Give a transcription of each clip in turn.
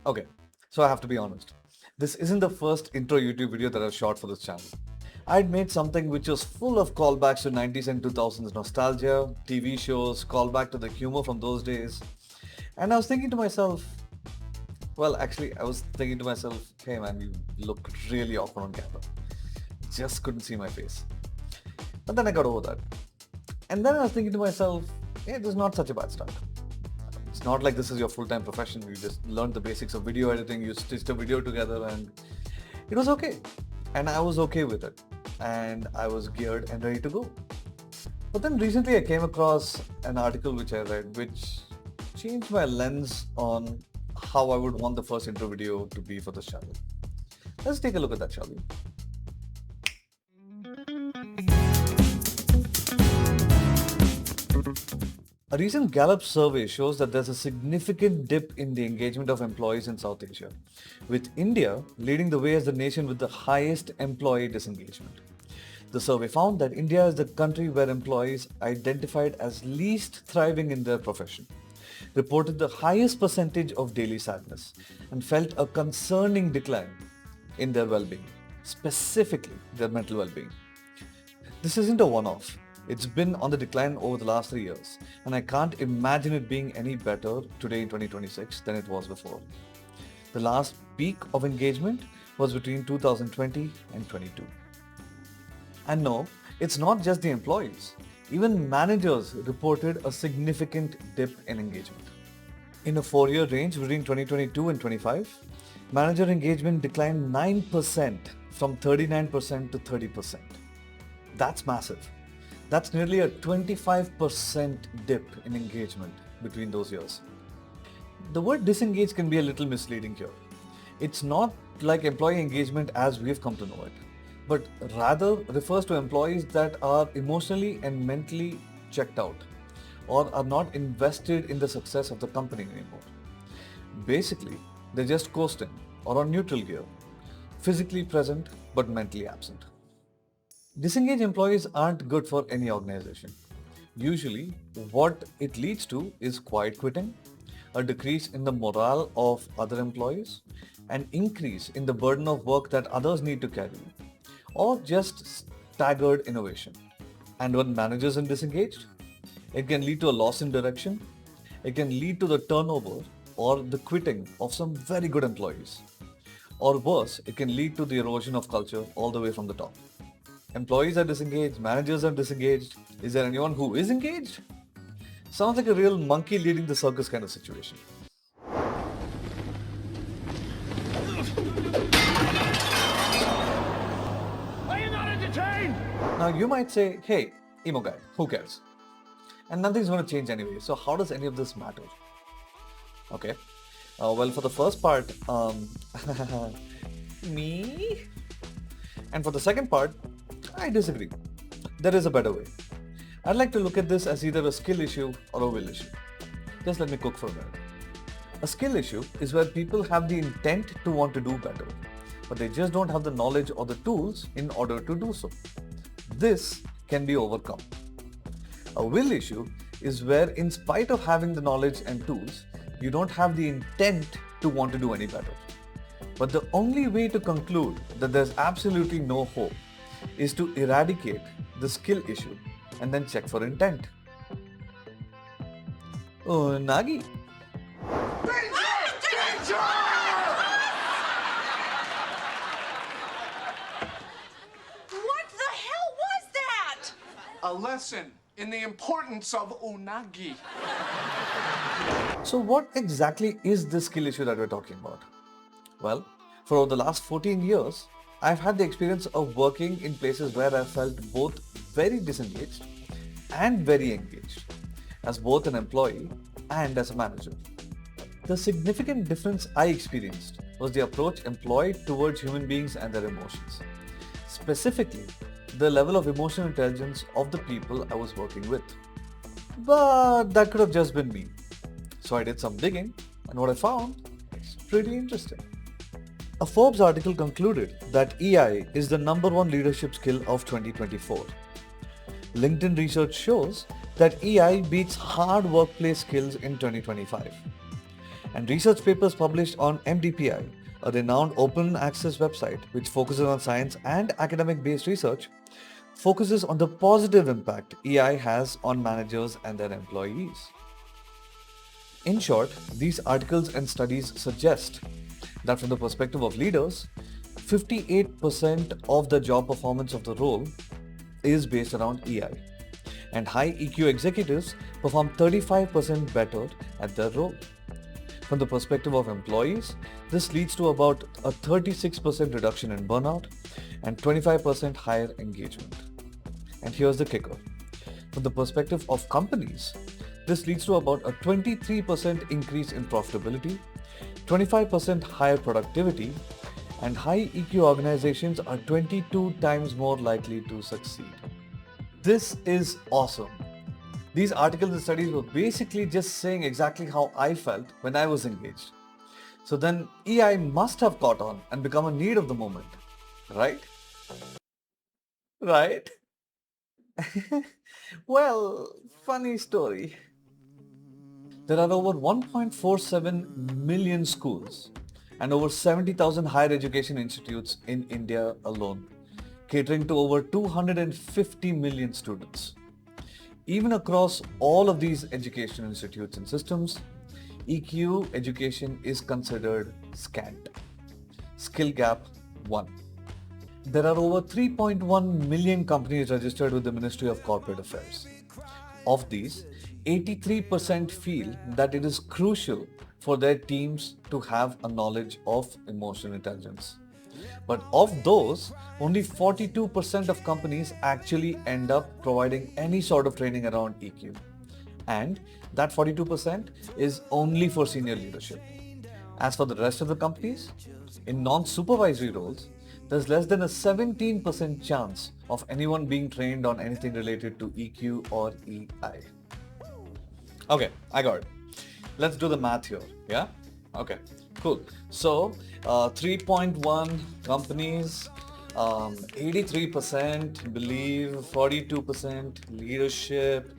Okay, so I have to be honest. This isn't the first intro YouTube video that I've shot for this channel. I'd made something which was full of callbacks to 90s and 2000s nostalgia, TV shows, callback to the humor from those days. And I was thinking to myself, I was thinking to myself, hey man, you look really awkward on camera. Just couldn't see my face. But then I got over that. And then I was thinking to myself, hey, this is not such a bad start. It's not like this is your full-time profession. You just learned the basics of video editing, you stitched a video together, and it was okay. And I was okay with it. And I was geared and ready to go. But then recently I came across an article which I read which changed my lens on how I would want the first intro video to be for this channel. Let's take a look at that, shall we? A recent Gallup survey shows that there's a significant dip in the engagement of employees in South Asia, with India leading the way as the nation with the highest employee disengagement. The survey found that India is the country where employees identified as least thriving in their profession reported the highest percentage of daily sadness and felt a concerning decline in their well-being, specifically their mental well-being. This isn't a one-off. It's been on the decline over the last 3 years, and I can't imagine it being any better today in 2026 than it was before. The last peak of engagement was between 2020 and 22. And no, it's not just the employees. Even managers reported a significant dip in engagement. In a 4-year range between 2022 and 25, manager engagement declined 9% from 39% to 30%. That's massive. That's nearly a 25% dip in engagement between those years. The word disengage can be a little misleading here. It's not like employee engagement as we've come to know it, but rather refers to employees that are emotionally and mentally checked out or are not invested in the success of the company anymore. Basically, they're just coasting or on neutral gear, physically present but mentally absent. Disengaged employees aren't good for any organization. Usually, what it leads to is quiet quitting, a decrease in the morale of other employees, an increase in the burden of work that others need to carry, or just staggered innovation. And when managers are disengaged, it can lead to a loss in direction, it can lead to the turnover or the quitting of some very good employees. Or worse, it can lead to the erosion of culture all the way from the top. Employees are disengaged, managers are disengaged. Is there anyone who is engaged? Sounds like a real monkey leading the circus kind of situation. Are you not entertained? Now you might say, hey, emo guy, who cares? And nothing's going to change anyway, so how does any of this matter? Okay, well, for the first part, me? And for the second part, I disagree. There is a better way. I'd like to look at this as either a skill issue or a will issue. Just let me cook for a minute. A skill issue is where people have the intent to want to do better, but they just don't have the knowledge or the tools in order to do so. This can be overcome. A will issue is where, in spite of having the knowledge and tools, you don't have the intent to want to do any better. But the only way to conclude that there's absolutely no hope is to eradicate the skill issue and then check for intent. Oh, Nagi. What the hell was that? A lesson in the importance of unagi. So what exactly is this skill issue that we're talking about? Well, for over the last 14 years, I've had the experience of working in places where I felt both very disengaged and very engaged, as both an employee and as a manager. The significant difference I experienced was the approach employed towards human beings and their emotions. Specifically, the level of emotional intelligence of the people I was working with. But that could have just been me. So I did some digging, and what I found is pretty interesting. A Forbes article concluded that EI is the number one leadership skill of 2024. LinkedIn research shows that EI beats hard workplace skills in 2025. And research papers published on MDPI, a renowned open access website which focuses on science and academic based research, focuses on the positive impact EI has on managers and their employees. In short, these articles and studies suggest that from the perspective of leaders, 58% of the job performance of the role is based around EI, and high EQ executives perform 35% better at their role. From the perspective of employees, this leads to about a 36% reduction in burnout and 25% higher engagement. And here's the kicker. From the perspective of companies, this leads to about a 23% increase in profitability, 25% higher productivity, and high EQ organizations are 22 times more likely to succeed. This is awesome. These articles and studies were basically just saying exactly how I felt when I was engaged. So then EI must have caught on and become a need of the moment, right? Right? Well, funny story. There are over 1.47 million schools and over 70,000 higher education institutes in India alone, catering to over 250 million students. Even across all of these education institutes and systems, EQ education is considered scant. Skill gap 1. There are over 3.1 million companies registered with the Ministry of Corporate Affairs. Of these, 83% feel that it is crucial for their teams to have a knowledge of emotional intelligence. But of those, only 42% of companies actually end up providing any sort of training around EQ. And that 42% is only for senior leadership. As for the rest of the companies, in non-supervisory roles, there's less than a 17% chance of anyone being trained on anything related to EQ or EI. Okay, I got it. Let's do the math here, yeah? Okay, cool. So, 3.1 companies, 83% believe, 42% leadership,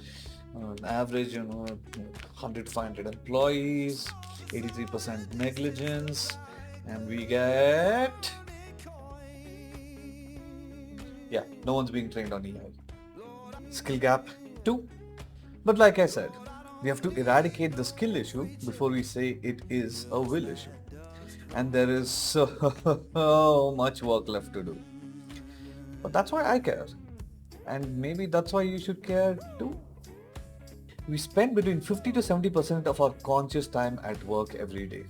average, 100 to 500 employees, 83% negligence, and we get... Yeah, no one's being trained on EI. Skill gap 2. But like I said, we have to eradicate the skill issue before we say it is a will issue. And there is so much work left to do. But that's why I care. And maybe that's why you should care too. We spend between 50 to 70% of our conscious time at work every day.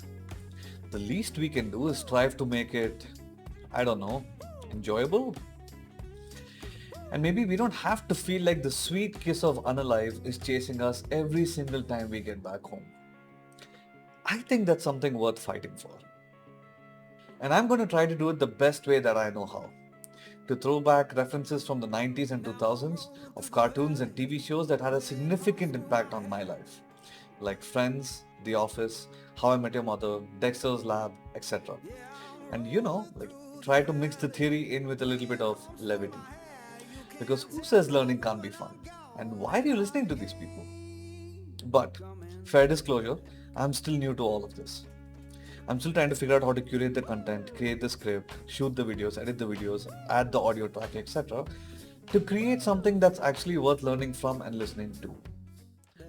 The least we can do is strive to make it, enjoyable. And maybe we don't have to feel like the sweet kiss of unalive is chasing us every single time we get back home. I think that's something worth fighting for. And I'm going to try to do it the best way that I know how. To throw back references from the 90s and 2000s of cartoons and TV shows that had a significant impact on my life. Like Friends, The Office, How I Met Your Mother, Dexter's Lab, etc. And try to mix the theory in with a little bit of levity. Because who says learning can't be fun? And why are you listening to these people? But, fair disclosure, I'm still new to all of this. I'm still trying to figure out how to curate the content, create the script, shoot the videos, edit the videos, add the audio track, etc. to create something that's actually worth learning from and listening to.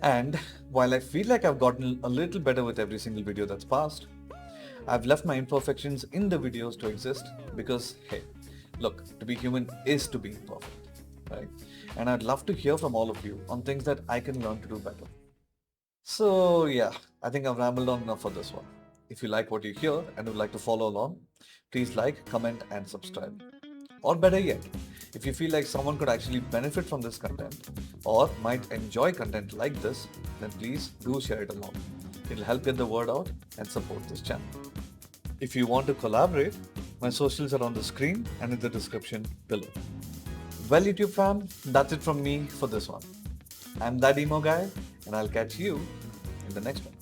And while I feel like I've gotten a little better with every single video that's passed, I've left my imperfections in the videos to exist because, hey, look, to be human is to be imperfect. Right? And I'd love to hear from all of you on things that I can learn to do better. So yeah, I think I've rambled on enough for this one. If you like what you hear and would like to follow along, please like, comment and subscribe. Or better yet, if you feel like someone could actually benefit from this content or might enjoy content like this, then please do share it along. It'll help get the word out and support this channel. If you want to collaborate, my socials are on the screen and in the description below. Well, YouTube fam, that's it from me for this one. I'm that emo guy, and I'll catch you in the next one.